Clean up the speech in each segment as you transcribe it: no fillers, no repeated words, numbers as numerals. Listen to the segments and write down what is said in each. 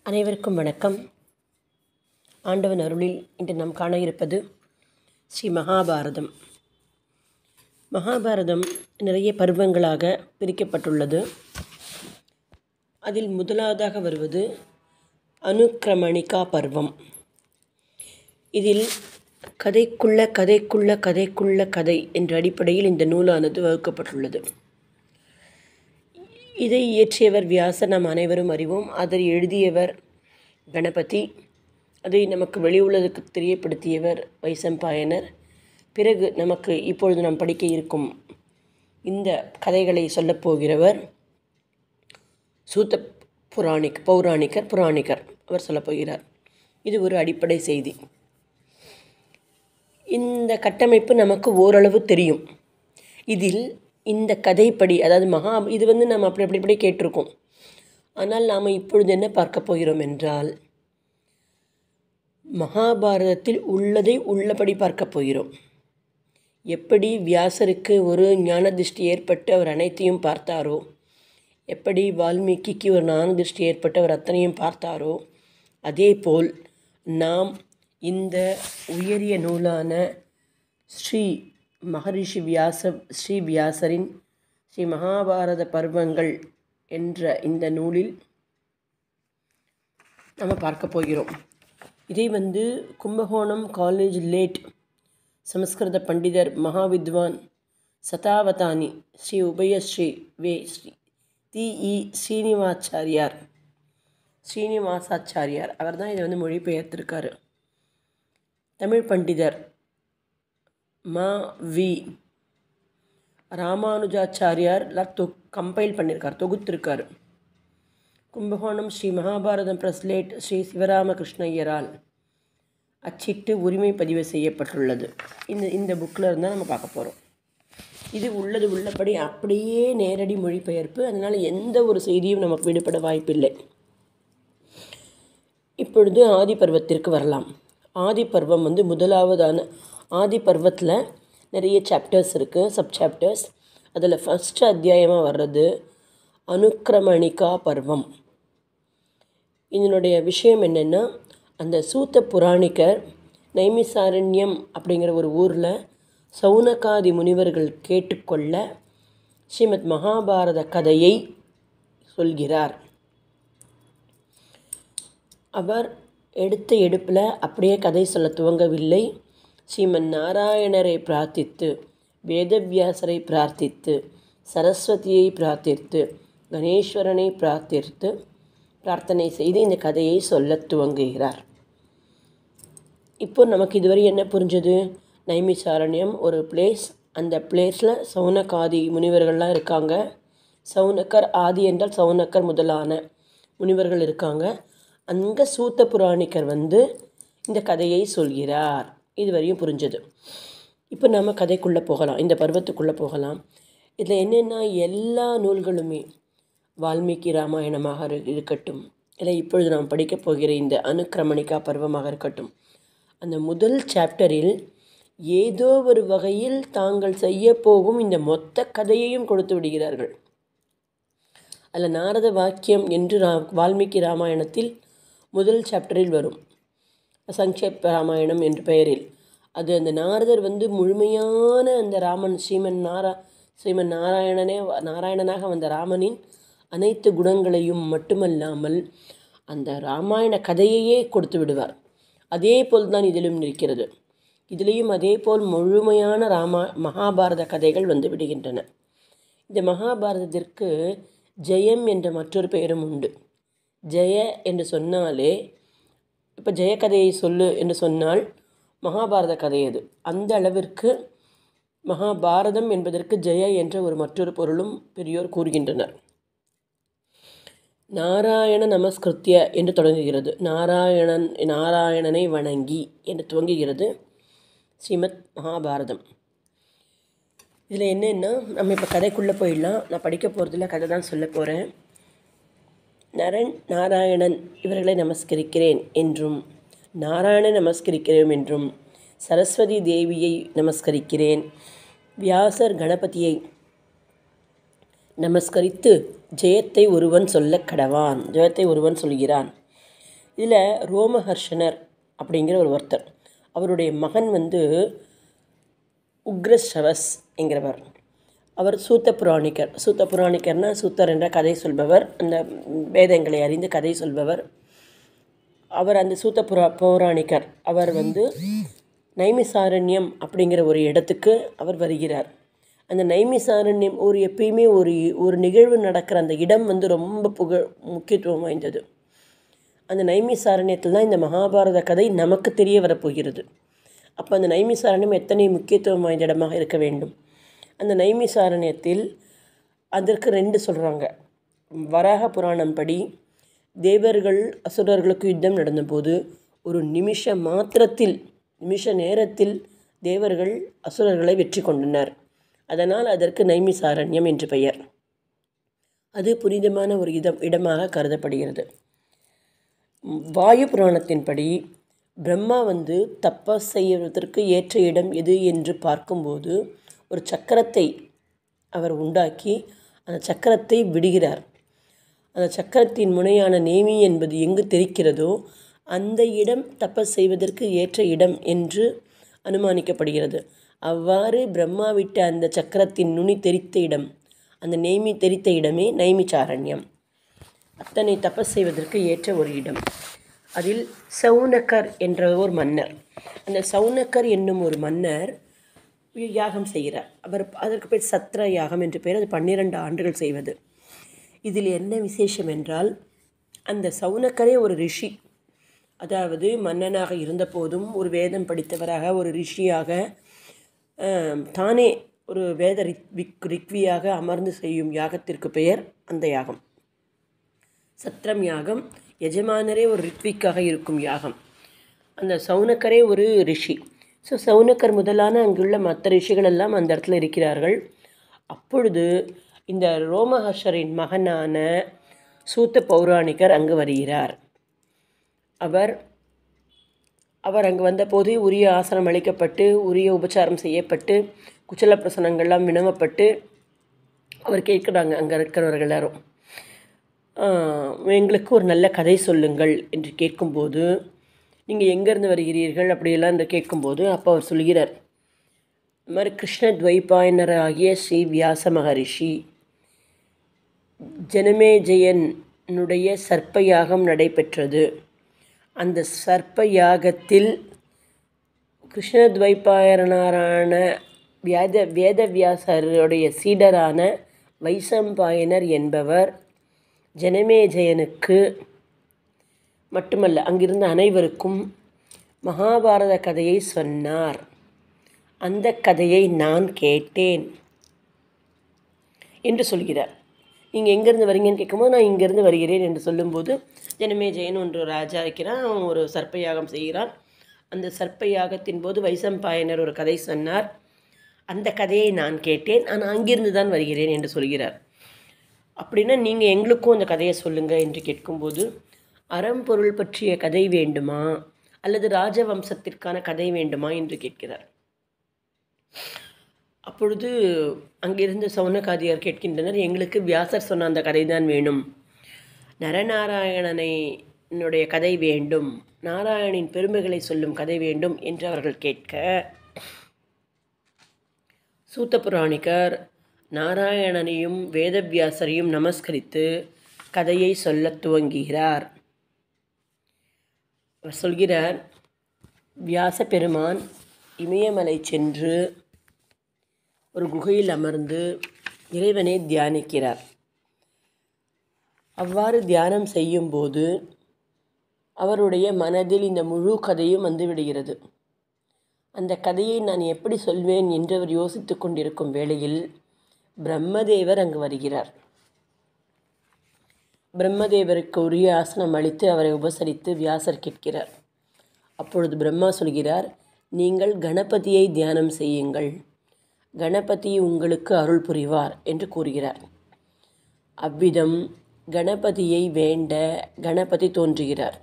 அனைவருக்கும் வணக்கம். ஆண்டவன் அருளில் இன்று நாம் காண இருப்பது ஸ்ரீ மகாபாரதம். மகாபாரதம் நிறைய பருவங்களாக பிரிக்கப்பட்டுள்ளது. அதில் முதலாவதாக வருவது அனுக்கிரமணிகா பருவம். இதில் கதைக்குள்ள கதை என்ற அடிப்படையில் இந்த நூலானது வகுக்கப்பட்டுள்ளது. இதை இயற்றியவர் வியாசர், நாம் அனைவரும் அறிவோம். அதை எழுதியவர் கணபதி. அதை நமக்கு வெளி உலகுக்கு தெரியப்படுத்தியவர் வைசம்பாயனர். பிறகு நமக்கு இப்பொழுது நாம் படிக்க இருக்கும் இந்த கதைகளை சொல்லப்போகிறவர் சூத புராணிகர் அவர் சொல்லப்போகிறார். இது ஒரு அடிப்படை செய்தி. இந்த கட்டமைப்பு நமக்கு ஓரளவு தெரியும். இதில் இந்த கதைப்படி, அதாவது இது நம்ம அப்படி கேட்டிருக்கோம். ஆனால் நாம் இப்பொழுது என்ன பார்க்க போகிறோம் என்றால், மகாபாரதத்தில் உள்ளதை உள்ளபடி பார்க்க போகிறோம். எப்படி வியாசருக்கு ஒரு ஞான திருஷ்டி ஏற்பட்டு அவர் அனைத்தையும் பார்த்தாரோ, எப்படி வால்மீகிக்கு ஒரு ஞான திருஷ்டி ஏற்பட்டு அவர் அத்தனையும் பார்த்தாரோ, அதே போல் நாம் இந்த உயரிய நூலான ஸ்ரீ வியாசரின் ஸ்ரீ மகாபாரத பர்வங்கள் என்ற இந்த நூலில் நம்ம பார்க்க போகிறோம். இதை கும்பகோணம் காலேஜ் லேட் சமஸ்கிருத பண்டிதர் மகாவித்வான் சதாவதானி ஸ்ரீ உபயஸ்ரீ வே ஸ்ரீ தி ஸ்ரீனிவாசாச்சாரியார் அவர் தான் இதை மொழிபெயர்த்திருக்காரு. தமிழ் பண்டிதர் வி ராமானுஜாச்சாரியார் கம்பைல் பண்ணியிருக்கார், தொகுத்திருக்கார். கும்பகோணம் ஸ்ரீ மகாபாரதம் பிரஸ்லேட் ஸ்ரீ சிவராமகிருஷ்ணய்யரால் அச்சிட்டு உரிமை பதிவு செய்யப்பட்டுள்ளது. இந்த புக்கில் இருந்தால் நம்ம பார்க்க போகிறோம். இது உள்ளபடி அப்படியே நேரடி மொழிபெயர்ப்பு. அதனால் எந்த ஒரு செய்தியும் நமக்கு விடுபட வாய்ப்பில்லை. இப்பொழுது ஆதி பர்வத்திற்கு வரலாம். ஆதி பர்வம் முதலாவதான ஆதி பர்வத்தில் நிறைய சாப்டர்ஸ் இருக்குது, சப் சாப்டர்ஸ். அதில் ஃபஸ்ட்டு அத்தியாயமாக வர்றது அனுக்கிரமணிகா பர்வம். இதனுடைய விஷயம் என்னென்னா, அந்த சூத புராணிகர் நைமிசாரண்யம் அப்படிங்கிற ஒரு ஊரில் சௌனகாதி முனிவர்கள் கேட்டுக்கொள்ள ஸ்ரீமத் மகாபாரத கதையை சொல்கிறார். அவர் எடுத்த எடுப்பில் அப்படியே கதை சொல்ல துவங்கவில்லை. ஸ்ரீமன் நாராயணரை பிரார்த்தித்து, வேதவியாசரை பிரார்த்தித்து, சரஸ்வதியை பிரார்த்தித்து, கணேஸ்வரனை பிரார்த்தனை செய்து இந்த கதையை சொல்ல துவங்குகிறார். இப்போ நமக்கு இதுவரை என்ன புரிஞ்சது? நைமிசாரண்யம் ஒரு பிளேஸ். அந்த பிளேஸில் சௌனகாதி முனிவர்கள்லாம் இருக்காங்க. சௌனக்கர், ஆதி என்றால் சௌனக்கர் முதலான முனிவர்கள் இருக்காங்க. அங்கே சூத்த புராணிகர் இந்த கதையை சொல்கிறார். இதுவரையும் புரிஞ்சது. இப்போ நம்ம கதைக்குள்ளே போகலாம், இந்த பருவத்துக்குள்ளே போகலாம். இதில் என்னென்னா, எல்லா நூல்களுமே வால்மீகி ராமாயணமாக இருக்கட்டும், இல்லை இப்பொழுது நாம் படிக்கப் போகிற இந்த அனுக்கிரமணிகா பருவமாக இருக்கட்டும், அந்த முதல் சாப்டரில் ஏதோ ஒரு வகையில் தாங்கள் செய்ய போகும் இந்த மொத்த கதையையும் கொடுத்து விடுகிறார்கள். அதில் நாரத வாக்கியம் என்று வால்மீகி ராமாயணத்தில் முதல் சாப்டரில் வரும், சங்கேப் ராமாயணம் என்ற பெயரில். அது அந்த நாரதர் முழுமையான அந்த ராமன் ஸ்ரீமன் நாராயணனாக வந்த ராமனின் அனைத்து குணங்களையும் மட்டுமல்லாமல் அந்த ராமாயண கதையையே கொடுத்து விடுவார். அதே போல் தான் இதிலும் இருக்கிறது. இதிலேயும் அதே போல் முழுமையான மகாபாரத கதைகள் விடுகின்றன. இந்த மகாபாரதத்திற்கு ஜெயம் என்ற மற்றொரு பெயரும் உண்டு. ஜெய என்று சொன்னாலே, இப்போ ஜெயகதையை சொல்லு என்று சொன்னால் மகாபாரத கதை அது. அந்த அளவிற்கு மகாபாரதம் என்பதற்கு ஜெய என்ற ஒரு மற்றொரு பொருளும் பெரியோர் கூறுகின்றனர். நாராயண நமஸ்கிருத்திய என்று தொடங்குகிறது. நாராயணனை வணங்கி என்று துவங்குகிறது ஸ்ரீமத் மகாபாரதம். இதில் என்னென்னா, நம்ம இப்போ கதைக்குள்ளே போயிடலாம். நான் படிக்க போகிறதில்ல, கதை தான் சொல்ல போகிறேன். நாராயணன் இவர்களை நமஸ்கரிக்கிறேன் என்றும், நாராயணனை நமஸ்கரிக்கிறேன் என்றும், சரஸ்வதி தேவியை நமஸ்கரிக்கிறேன், வியாசர் கணபதியை நமஸ்கரித்து ஜெயத்தை ஒருவன் சொல்கிறான். இதில் ரோமஹர்ஷனர் அப்படிங்கிற ஒருத்தர், அவருடைய மகன் உக்ரஸ்ரவஸ் என்கிறவர். அவர் சூத்த புராணிகர். சூத்த புராணிகர்னால் சூத்தர் என்ற கதை சொல்பவர், அந்த வேதங்களை அறிந்து கதை சொல்பவர். அவர் அந்த சூத்த பௌராணிகர் அவர் நைமிசாரண்யம் அப்படிங்கிற ஒரு இடத்துக்கு அவர் வருகிறார். அந்த நைமிசாரண்யம் எப்பயுமே ஒரு நிகழ்வு நடக்கிற அந்த இடம் ரொம்ப முக்கியத்துவம் வாய்ந்தது. அந்த நைமிசாரண்யத்தில் தான் இந்த மகாபாரத கதை நமக்கு தெரிய வரப்போகிறது. அப்போ அந்த நைமிசாரண்யம் எத்தனை முக்கியத்துவம் வாய்ந்த இடமாக இருக்க வேண்டும். அந்த நைமிசாரண்யத்தில் அதற்கு 2 சொல்கிறாங்க. வராக புராணம் படி தேவர்கள் அசுரர்களுக்கு யுத்தம் நடந்தபோது ஒரு நிமிஷ நேரத்தில் தேவர்கள் அசுரர்களை வெற்றி கொண்டனர். அதனால் அதற்கு நைமிசாரண்யம் என்று பெயர். அது புனிதமான ஒரு இடமாக கருதப்படுகிறது. வாயு புராணத்தின்படி பிரம்மா தபஸ் செய்வதற்கு ஏற்ற இடம் எது என்று பார்க்கும்போது ஒரு சக்கரத்தை அவர் உண்டாக்கி அந்த சக்கரத்தை விடுகிறார். அந்த சக்கரத்தின் முனையான நேமி என்பது எங்கு தெரிக்கிறதோ அந்த இடம் தபஸ் செய்வதற்கு ஏற்ற இடம் என்று அனுமானிக்கப்படுகிறது. அவ்வாறு பிரம்மா விட்ட அந்த சக்கரத்தின் நுனி தெரித்த இடம், அந்த நேமி தெரித்த இடமே நைமிசாரண்யம். அத்தனை தபஸ் செய்வதற்கு ஏற்ற ஒரு இடம். அதில் சௌனகர் என்ற ஒரு மன்னர், அந்த சௌனகர் என்னும் ஒரு மன்னர் யாகம் செய்கிறார். அதற்கு பேர் சத்ர யாகம் என்று பெயர். அது 12 ஆண்டுகள் செய்வது. இதில் என்ன விசேஷம் என்றால், அந்த சௌனகரே ஒரு ரிஷி. அதாவது மன்னனாக இருந்தபோதும் ஒரு வேதம் படித்தவராக, ஒரு ரிஷியாக, தானே ஒரு வேத ரிக்வியாக அமர்ந்து செய்யும் யாகத்திற்கு பெயர் அந்த யாகம் சத்ரம் யாகம். எஜமானரே ஒரு ரித்விக்காக இருக்கும் யாகம். அந்த சௌனகரே ஒரு ரிஷி. ஸோ சௌனகர் முதலான அங்குள்ள மற்ற ரிஷிகள் எல்லாம் அந்த இடத்துல இருக்கிறார்கள். அப்பொழுது இந்த ரோமஹர்ஷரின் மகனான சூத்த பௌராணிகர் அங்கு வருகிறார். அவர் அங்கு வந்தபோது உரிய ஆசனம் அளிக்கப்பட்டு, உரிய உபச்சாரம் செய்யப்பட்டு, குச்சல பிரசனங்கள்லாம் வினவப்பட்டு அவர் கேட்குறாங்க அங்கே இருக்கிறவர்கள் எல்லாரும், எங்களுக்கு ஒரு நல்ல கதை சொல்லுங்கள் என்று கேட்கும்போது, நீங்கள் எங்கேருந்து வருகிறீர்கள் அப்படியெல்லாம் என்று கேட்கும்போது அப்போ அவர் சொல்கிறார், இந்த மாதிரி கிருஷ்ணத்வைபாயனராகிய ஸ்ரீ வியாச மகரிஷி ஜனமேஜயனுடைய சர்ப்ப யாகம் நடைபெற்றது. அந்த சர்ப்ப யாகத்தில் கிருஷ்ணத்வைபாயனரான வேதவியாசருடைய சீடரான வைசம்பாயனர் என்பவர் ஜனமேஜயனுக்கு மட்டுமல்ல, அங்கிருந்த அனைவருக்கும் மகாபாரத கதையை சொன்னார். அந்த கதையை நான் கேட்டேன் என்று சொல்கிறார். நீங்கள் எங்கேருந்து வரீங்கன்னு கேட்கும்போது நான் இங்கேருந்து வருகிறேன் என்று சொல்லும்போது, ஜனமேஜயன் ஒன்று ராஜா இருக்கிறான், அவன் ஒரு சர்ப்பயாகம் செய்கிறான். அந்த சர்ப்பயாகத்தின் போது வைசம்பாயனர் ஒரு கதை சொன்னார். அந்த கதையை நான் கேட்டேன், நான் அங்கிருந்து தான் வருகிறேன் என்று சொல்கிறார். அப்படின்னா நீங்கள் எங்களுக்கும் அந்த கதையை சொல்லுங்கள் என்று கேட்கும்போது, அறம்பொருள் பற்றிய கதை வேண்டுமா அல்லது ராஜவம்சத்திற்கான கதை வேண்டுமா என்று கேட்கிறார். அப்பொழுது அங்கிருந்து சௌனகாதியார் கேட்கின்றனர், எங்களுக்கு வியாசர் சொன்ன அந்த கதை தான் வேணும், நரநாராயணனுடைய கதை வேண்டும், நாராயணின் பெருமைகளை சொல்லும் கதை வேண்டும் என்று அவர்கள் கேட்க, சூத்த புராணிகர் நாராயணனையும் வேதவியாசரையும் நமஸ்கரித்து கதையை சொல்ல துவங்குகிறார். அவர் சொல்கிறார், வியாச பெருமான் இமயமலை சென்று ஒரு குகையில் அமர்ந்து இறைவனை தியானிக்கிறார். அவ்வாறு தியானம் செய்யும்போது அவருடைய மனதில் இந்த முழு கதையும் வந்துவிடுகிறது. அந்த கதையை நான் எப்படி சொல்வேன் என்று அவர் யோசித்து கொண்டிருக்கும் வேளையில் பிரம்மதேவர் அங்கு வருகிறார். பிரம்மதேவருக்கு உரிய ஆசனம் அளித்து அவரை உபசரித்து வியாசர் கேட்கிறார். அப்பொழுது பிரம்மா சொல்கிறார், நீங்கள் கணபதியை தியானம் செய்யுங்கள், கணபதி உங்களுக்கு அருள் புரிவார் என்று கூறுகிறார். அவ்விதம் கணபதியை வேண்ட கணபதி தோன்றுகிறார்.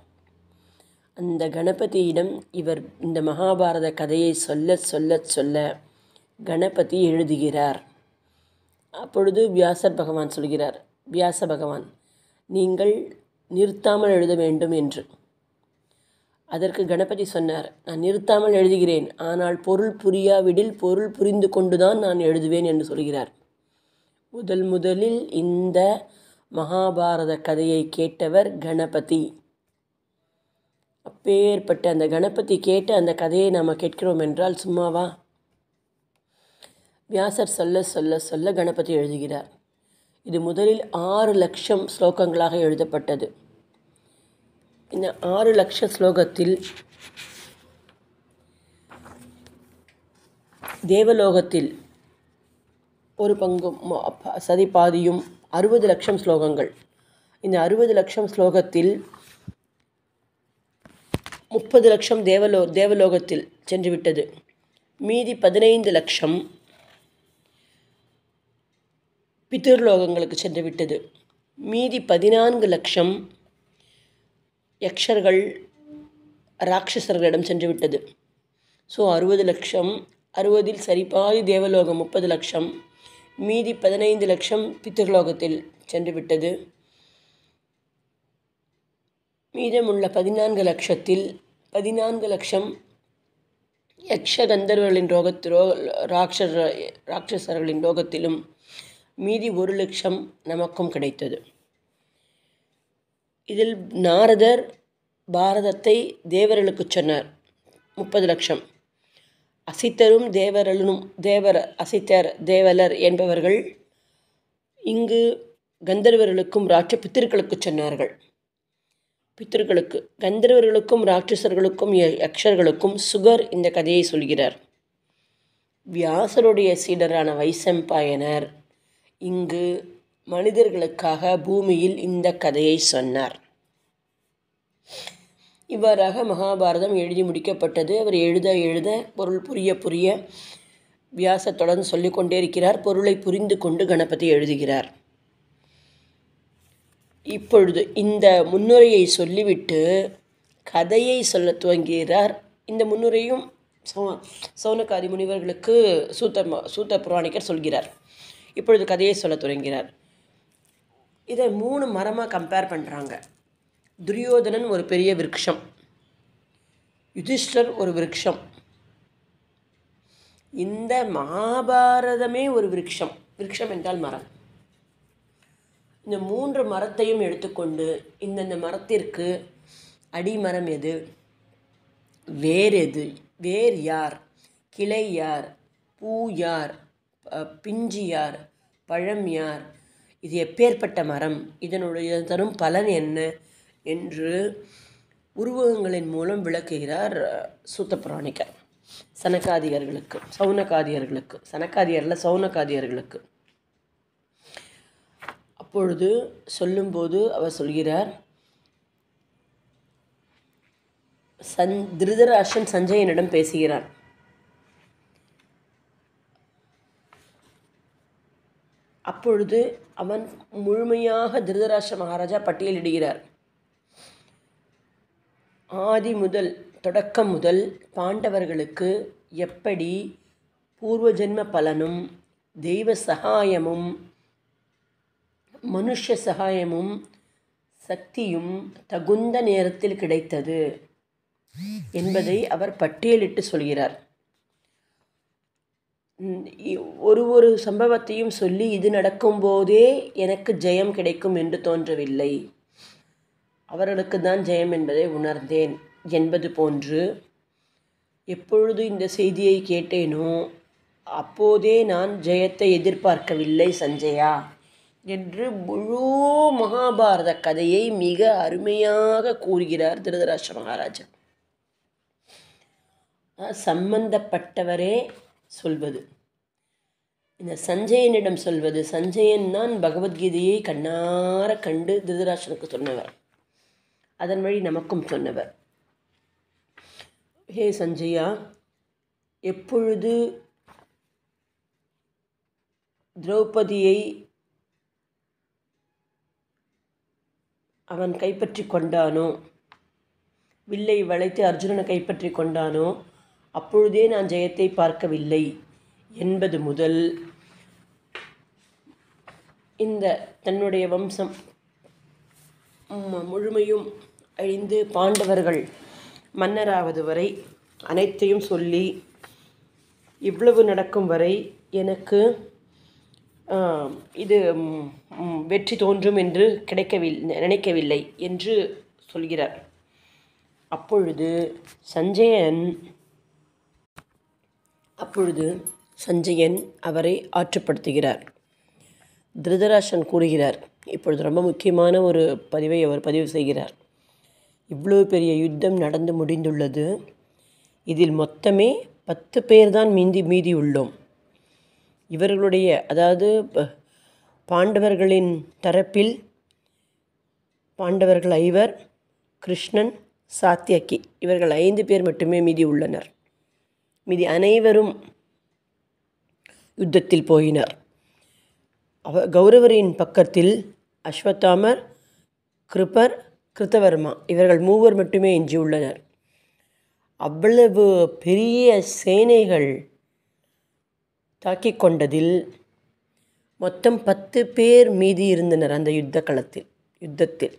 அந்த கணபதியிடம் இவர் இந்த மகாபாரத கதையை சொல்ல சொல்ல சொல்ல கணபதி எழுதுகிறார். அப்பொழுது வியாசர் பகவான் சொல்கிறார், வியாச பகவான் நீங்கள் நிறுத்தாமல் எழுத வேண்டும் என்று. அதற்கு கணபதி சொன்னார், நான் நிறுத்தாமல் எழுதுகிறேன், ஆனால் பொருள் புரியாவிடில் பொருள் புரிந்து கொண்டுதான் நான் எழுதுவேன் என்று சொல்கிறார். முதலில் இந்த மகாபாரத கதையை கேட்டவர் கணபதி. அப்பேற்பட்ட அந்த கணபதி கேட்ட அந்த கதையை நாம் கேட்கிறோம் என்றால் சும்மாவா? வியாசர் சொல்ல சொல்ல சொல்ல கணபதி எழுதுகிறார். இது முதலில் 6 லட்சம் ஸ்லோகங்களாக எழுதப்பட்டது. இந்த 6 லட்ச ஸ்லோகத்தில் தேவலோகத்தில் ஒரு பங்கும் சதி பாதியும் 60 லட்சம் ஸ்லோகங்கள். இந்த 60 லட்சம் ஸ்லோகத்தில் 30 லட்சம் தேவலோகத்தில் சென்றுவிட்டது. மீதி 15 லட்சம் பிதிர்லோகங்களுக்கு சென்றுவிட்டது. மீதி 14 லட்சம் யக்ஷர்கள் ராட்சசர்களிடம் சென்றுவிட்டது. ஸோ 60 லட்சம், 60இல் சரிபாதி தேவலோகம் 30 லட்சம், மீதி 15 லட்சம் பித்திருலோகத்தில் சென்றுவிட்டது. மீதமுள்ள 14 லட்சத்தில் 14 லட்சம் யக்ஷ கந்தர்வர்களின் ராட்சசர்களின் லோகத்திலும் மீதி 1 லட்சம் நமக்கும் கிடைத்தது. இதில் நாரதர் பாரதத்தை தேவர்களுக்கு சொன்னார் 30 லட்சம். அசித்தரும் அசித்தர் தேவலர் என்பவர்கள் இங்கு கந்தர்வர்களுக்கும் பித்திருக்களுக்கு சொன்னார்கள். பித்திருக்களுக்கு, கந்தர்வர்களுக்கும் ராட்சசர்களுக்கும் யக்ஷர்களுக்கும் சுகர் இந்த கதையை சொல்கிறார். வியாசருடைய சீடரான வைசம்பாயனர் இங்கு மனிதர்களுக்காக பூமியில் இந்த கதையை சொன்னார். இவ்வாறாக மகாபாரதம் எழுதி முடிக்கப்பட்டது. அவர் எழுத பொருள் புரிய வியாசர் தொடர்ந்து சொல்லிக்கொண்டே இருக்கிறார். பொருளை புரிந்து கொண்டு கணபதி எழுதுகிறார். இப்பொழுது இந்த முன்னுரையை சொல்லிவிட்டு கதையை சொல்ல துவங்குகிறார். இந்த முன்னுரையும் சௌனகாதி முனிவர்களுக்கு சூத்த புராணிகர் சொல்கிறார். இப்பொழுது கதையை சொல்ல தொடங்கிறார். இதை 3 மரமாக கம்பேர் பண்ணுறாங்க. துரியோதனன் ஒரு பெரிய விருட்சம், யுதிஷ்டர் ஒரு விருட்சம், இந்த மகாபாரதமே ஒரு விருட்சம். விருட்சம் என்றால் மரம். இந்த 3 மரத்தையும் எடுத்துக்கொண்டு இந்தந்த மரத்திற்கு அடிமரம் எது, வேர் எது, வேர் யார், கிளை யார், பூ யார், பிஞ்சு யார், பழம் யார், இது எப்பேற்பட்ட மரம், இதனுடைய தரும் பலன் என்ன என்று உருவகங்களின் மூலம் விளக்குகிறார் சூத்த புராணிகர் சௌனகாதியர்களுக்கு. அப்பொழுது சொல்லும்போது அவர் சொல்கிறார், திருதராஷ்டிரன் சஞ்சயனிடம் பேசுகிறான். அப்பொழுது அவன் முழுமையாக திருதராஷ்டிர மகாராஜா பட்டியலிடுகிறார். ஆதி முதல், தொடக்கம் முதல் பாண்டவர்களுக்கு எப்படி பூர்வ ஜென்ம பலனும் தெய்வ சகாயமும் மனுஷ சகாயமும் சக்தியும் தகுந்த நேரத்தில் கிடைத்தது என்பதை அவர் பட்டியலிட்டு சொல்கிறார். ஒரு சம்பவத்தையும் சொல்லி இது நடக்கும்போதே எனக்கு ஜெயம் கிடைக்கும் என்று தோன்றவில்லை, அவர்களுக்கு தான் ஜெயம் என்பதை உணர்ந்தேன் என்பது போன்று, எப்பொழுது இந்த செய்தியை கேட்டேனோ அப்போதே நான் ஜெயத்தை எதிர்பார்க்கவில்லை சஞ்சயா என்று முழு மகாபாரத கதையை மிக அருமையாக கூறுகிறார் திருதராஷ்டிர மகாராஜா. சம்பந்தப்பட்டவரே சொல்வது, இந்த சஞ்சயனிடம் சொல்வது. சஞ்சயன் தான் பகவத்கீதையை கண்ணார கண்டு திருதராஷ்டிரனுக்கு சொன்னவர், அதன் வழி நமக்கும் சொன்னவர். ஹே சஞ்சயா, எப்பொழுது திரௌபதியை அவன் கைப்பற்றி கொண்டானோ, வில்லை வளைத்து அர்ஜுனனை கைப்பற்றி கொண்டானோ அப்பொழுதே நான் ஜெயத்தை பார்க்கவில்லை என்பது முதல் இந்த தன்னுடைய வம்சம் முழுமையும் அழிந்து பாண்டவர்கள் மன்னராவது வரை அனைத்தையும் சொல்லி இவ்வளவு நடக்கும் வரை எனக்கு இது வெற்றி தோன்றும் என்று நினைக்கவில்லை என்று சொல்கிறார். அப்பொழுது சஞ்சயன் அவரை ஆற்றுப்படுத்துகிறார். திருதராஷ்டிரன் கூறுகிறார். இப்பொழுது ரொம்ப முக்கியமான ஒரு பதிவை அவர் பதிவு செய்கிறார். இவ்வளோ பெரிய யுத்தம் நடந்து முடிந்துள்ளது. இதில் மொத்தமே 10 பேர் தான் மீதி உள்ளோம். இவர்களுடைய, அதாவது பாண்டவர்களின் தரப்பில் பாண்டவர்கள் 5, கிருஷ்ணன், சாத்தியகி இவர்கள் 5 பேர் மட்டுமே மீதி உள்ளனர். மீதி அனைவரும் யுத்தத்தில் போயினர். கௌரவரின் பக்கத்தில் அஸ்வத்தாமர், கிருபர், கிருத்தவர்மா இவர்கள் 3 மட்டுமே எஞ்சியுள்ளனர். அவ்வளவு பெரிய சேனைகள் தாக்கிக் கொண்டதில் மொத்தம் 10 பேர் மீதி இருந்தனர் அந்த யுத்தத்தில்.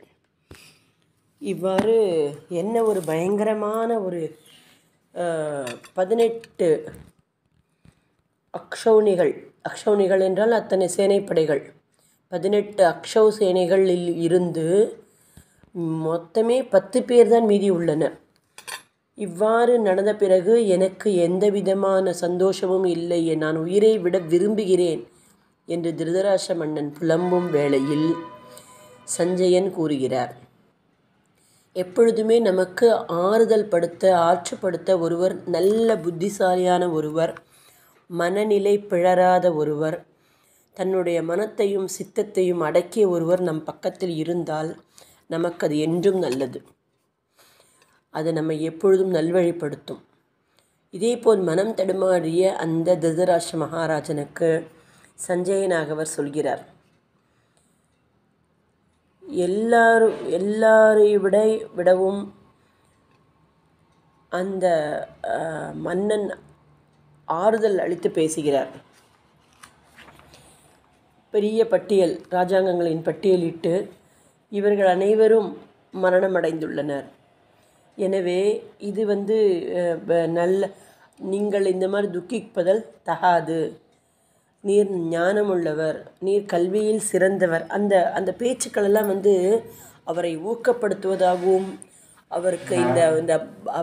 இவ்வாறு என்ன ஒரு பயங்கரமான ஒரு 18 அக்ஷௌணிகள் என்றால் அத்தனை சேனைப்படைகள், 18 அக்ஷௌ சேனைகளில் இருந்து மொத்தமே 10 பேர் தான் மீதி உள்ளனர். இவ்வாறு நடந்த பிறகு எனக்கு எந்த விதமான சந்தோஷமும் இல்லை, நான் உயிரை விட விரும்புகிறேன் என்று திருதராஷ்டிர மன்னன் புலம்பும் வேளையில் சஞ்சயன் கூறுகிறார். எப்பொழுதுமே நமக்கு ஆற்றுப்படுத்த ஒருவர், நல்ல புத்திசாலியான ஒருவர், மனநிலை பிழறாத ஒருவர், தன்னுடைய மனத்தையும் சித்தத்தையும் அடக்கிய ஒருவர் நம் பக்கத்தில் இருந்தால் நமக்கு அது என்றும் நல்லது. அது நம்மை எப்பொழுதும் நல்வழிப்படுத்தும். இதேபோல் மனம் தடுமாறிய அந்த திருதராஷ்டிர மகாராஜனுக்கு சஞ்சயனாகவர் சொல்கிறார், எல்லாரை விடவும் அந்த மன்னன் ஆறுதல் அளித்து பேசுகிறார். பெரிய பட்டியல், ராஜாங்கங்களின் பட்டியலிட்டு இவர்கள் அனைவரும் மரணமடைந்துள்ளனர். எனவே இது நீங்கள் இந்த மாதிரி துக்கிப்பதல் தகாது. நீர் ஞானமுள்ளவர், நீர் கல்வியில் சிறந்தவர். அந்த பேச்சுக்களெல்லாம் அவரை ஊக்கப்படுத்துவதாகவும் அவருக்கு இந்த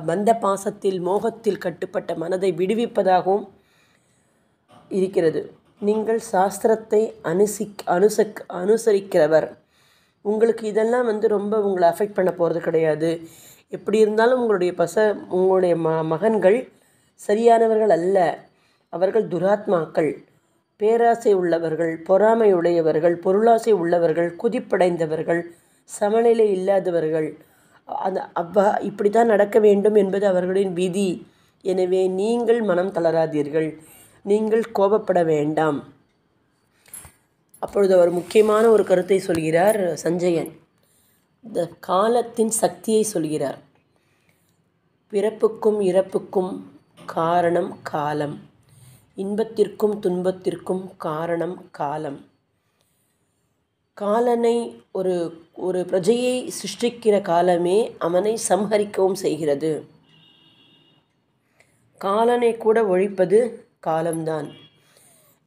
பந்த பாசத்தில் மோகத்தில் கட்டுப்பட்ட மனதை விடுவிப்பதாகவும் இருக்கிறது. நீங்கள் சாஸ்திரத்தை அனுசரிக்கிறவர், உங்களுக்கு இதெல்லாம் ரொம்ப உங்களை அஃபெக்ட் பண்ண போகிறது கிடையாது. எப்படி இருந்தாலும் உங்களுடைய மகன்கள் சரியானவர்கள் அல்ல, அவர்கள் துராத்மாக்கள், பேராசை உள்ளவர்கள், பொறாமை உடையவர்கள், பொருளாசை உள்ளவர்கள், குதிப்படைந்தவர்கள், சமநிலை இல்லாதவர்கள். இப்படி தான் நடக்க வேண்டும் என்பது அவர்களின் விதி. எனவே நீங்கள் மனம் தளராதீர்கள், நீங்கள் கோபப்பட வேண்டாம். அப்பொழுது அவர் முக்கியமான ஒரு கருத்தை சொல்கிறார் சஞ்சயன். இந்த காலத்தின் சக்தியை சொல்கிறார். பிறப்புக்கும் இறப்புக்கும் காரணம் காலம், இன்பத்திற்கும் துன்பத்திற்கும் காரணம் காலம். காலனை ஒரு பிரஜையை சிருஷ்டிக்கிற காலமே அவனை சம்ஹரிக்கவும் செய்கிறது. காலனை கூட ஒழிப்பது காலம்தான்.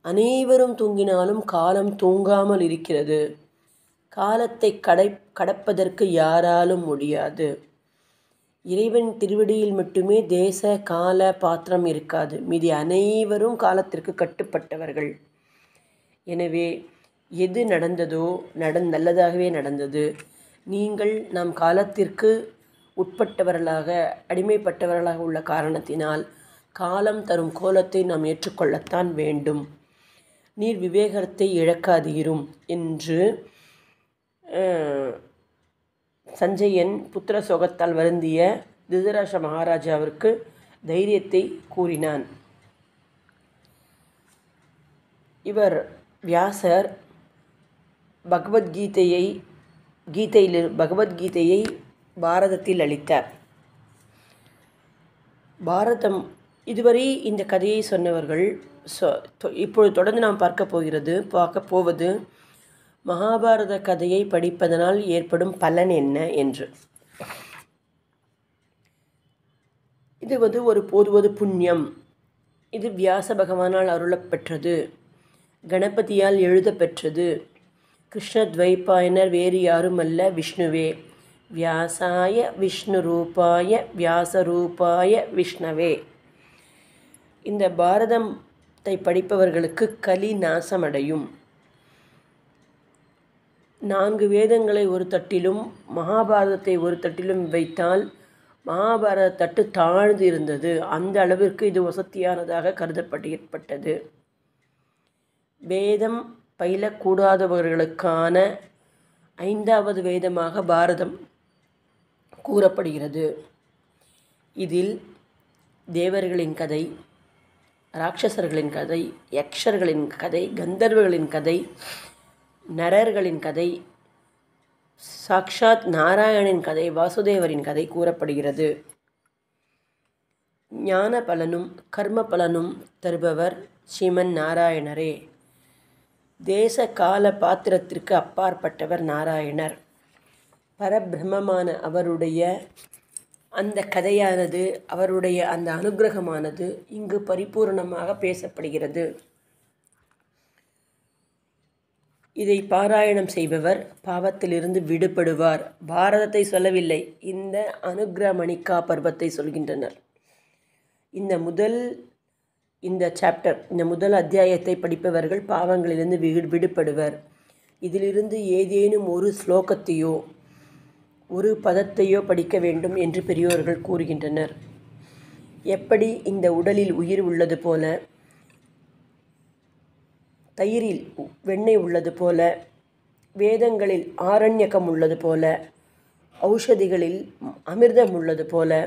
அனைவரும் தூங்கினாலும் காலம் தூங்காமல் இருக்கிறது. காலத்தை கடப்பதற்கு யாராலும் முடியாது. இறைவன் திருவடியில் மட்டுமே தேச கால பாத்திரம் இருக்காது. மீதி அனைவரும் காலத்திற்கு கட்டுப்பட்டவர்கள். எனவே எது நடந்ததோ நல்லதாகவே நடந்தது. நீங்கள் நாம் காலத்திற்கு உட்பட்டவர்களாக, அடிமைப்பட்டவர்களாக உள்ள காரணத்தினால் காலம் தரும் கோலத்தை நாம் ஏற்றுக்கொள்ளத்தான் வேண்டும். நீர் விவேகத்தை இழக்காதீரும் என்று சஞ்சயன் புத்திர சோகத்தால் வருந்திய திருதராஷ்டிர மகாராஜாவிற்கு தைரியத்தை கூறினான். இவர் வியாசர் பகவத்கீதையை பாரதத்தில் அளித்தார். பாரதம் இதுவரை இந்த கதையை சொன்னவர்கள் இப்பொழுது தொடர்ந்து நாம் பார்க்க போவது மகாபாரத கதையை படிப்பதனால் ஏற்படும் பலன் என்ன என்று. இது ஒரு புண்ணியம். இது வியாச பகவானால் அருளப்பெற்றது, கணபதியால் எழுதப்பெற்றது. கிருஷ்ணத்வைபாயனர் வேறு யாருமல்ல, விஷ்ணுவே. வியாசாய விஷ்ணு ரூபாய வியாசரூபாய விஷ்ணவே. இந்த பாரதத்தை படிப்பவர்களுக்கு கலி நாசமடையும். 4 வேதங்களை ஒரு தட்டிலும் மகாபாரதத்தை ஒரு தட்டிலும் வைத்தால் மகாபாரத தட்டு தாழ்ந்து இருந்தது. அந்த அளவிற்கு இது வசதியானதாக கருதப்பட்டது. வேதம் பயிலக்கூடாதவர்களுக்கான 5வது வேதமாக பாரதம் கூறப்படுகிறது. இதில் தேவர்களின் கதை, ராட்சசர்களின் கதை, யக்ஷர்களின் கதை, கந்தர்வர்களின் கதை, நரர்களின் கதை, சாக்ஷாத் நாராயணனின் கதை, வாசுதேவரின் கதை கூறப்படுகிறது. ஞான பலனும் கர்ம பலனும் தருபவர் ஸ்ரீமன் நாராயணரே. தேச கால பாத்திரத்திற்கு அப்பாற்பட்டவர் நாராயணர். பரபிரம்மமான அவருடைய அந்த கதையானது, அவருடைய அந்த அனுகிரகமானது இங்கு பரிபூர்ணமாக பேசப்படுகிறது. இதை பாராயணம் செய்பவர் பாவத்திலிருந்து விடுபடுவார். பாரதத்தை சொல்லவில்லை, இந்த அனுக்கிரமணிகா பர்வத்தை சொல்கின்றனர். இந்த சாப்டர், இந்த முதல் அத்தியாயத்தை படிப்பவர்கள் பாவங்களிலிருந்து விடுபடுவர். இதிலிருந்து ஏதேனும் ஒரு ஸ்லோகத்தையோ ஒரு பதத்தையோ படிக்க வேண்டும் என்று பெரியோர்கள் கூறுகின்றனர். எப்படி இந்த உடலில் உயிர் உள்ளது போல, தயிரில் வெண்ணெய் உள்ளது போல, வேதங்களில் ஆரண்யகம் உள்ளது போல, ஔஷதிகளில் அமிர்தம் உள்ளது போல,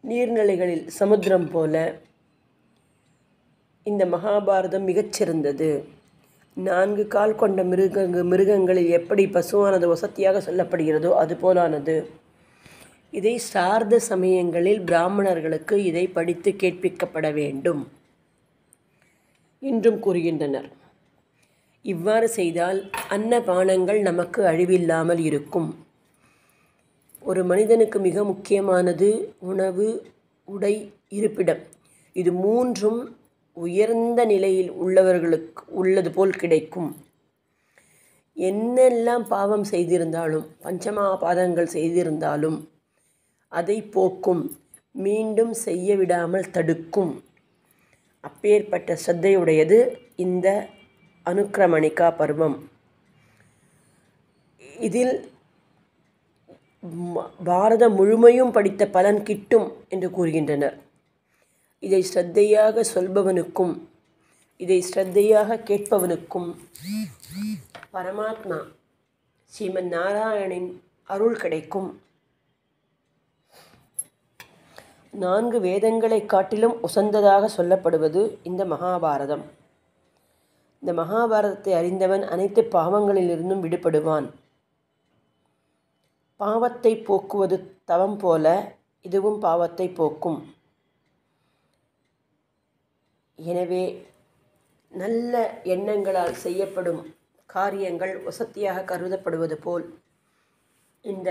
நீர்நிலைகளில் சமுத்திரம் போல இந்த மகாபாரதம் மிகச்சிறந்தது. 4 கால் கொண்ட மிருகங்களில் எப்படி பசுவானது வசதியாக சொல்லப்படுகிறதோ அதுபோலானது. இதை சார்ந்த சமயங்களில் பிராமணர்களுக்கு இதை படித்து கேட்பிக்கப்பட வேண்டும் என்றும் கூறுகின்றனர். இவ்வாறு செய்தால் அன்னபானங்கள் நமக்கு அழிவில்லாமல் இருக்கும். ஒரு மனிதனுக்கு மிக முக்கியமானது உணவு, உடை, இருப்பிடம். இது 3ம் உயர்ந்த நிலையில் உள்ளவர்களுக்கு உள்ளது போல் கிடைக்கும். என்னெல்லாம் பாவம் செய்திருந்தாலும், பஞ்சமாபாதங்கள் செய்திருந்தாலும் அதை போக்கும், மீண்டும் செய்ய விடாமல் தடுக்கும். அப்பேற்பட்ட ஸ்ரத்தையுடையது இந்த அனுக்கிரமணிகா பர்வம். இதில் பாரதம் முழுமையும் படித்த பலன் கிட்டும் என்று கூறுகின்றனர். இதை ஸ்ரத்தையாக சொல்பவனுக்கும் இதை ஸ்ரத்தையாக கேட்பவனுக்கும் பரமாத்மா ஸ்ரீமன் நாராயணனின் அருள் கிடைக்கும். 4 வேதங்களை காட்டிலும் உசந்ததாக சொல்லப்படுவது இந்த மகாபாரதம். இந்த மகாபாரதத்தை அறிந்தவன் அனைத்து பாவங்களிலிருந்தும் விடுபடுவான். பாவத்தை போக்குவது தவம் போல இதுவும் பாவத்தை போக்கும். எனவே நல்ல எண்ணங்களால் செய்யப்படும் காரியங்கள் வசதியாக கருதப்படுவது போல் இந்த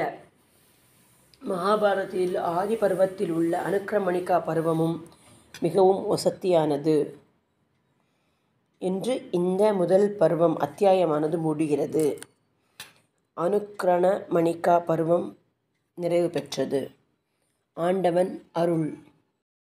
மகாபாரதத்தில் ஆதி பருவத்தில் உள்ள அனுக்கிரமணிகா பருவமும் மிகவும் வசத்தியானது என்று இந்த முதல் பருவம் அத்தியாயமானது முடிகிறது. அனுக்கிரமணிகா பருவம் நிறைவு பெற்றது. ஆண்டவன் அருள்.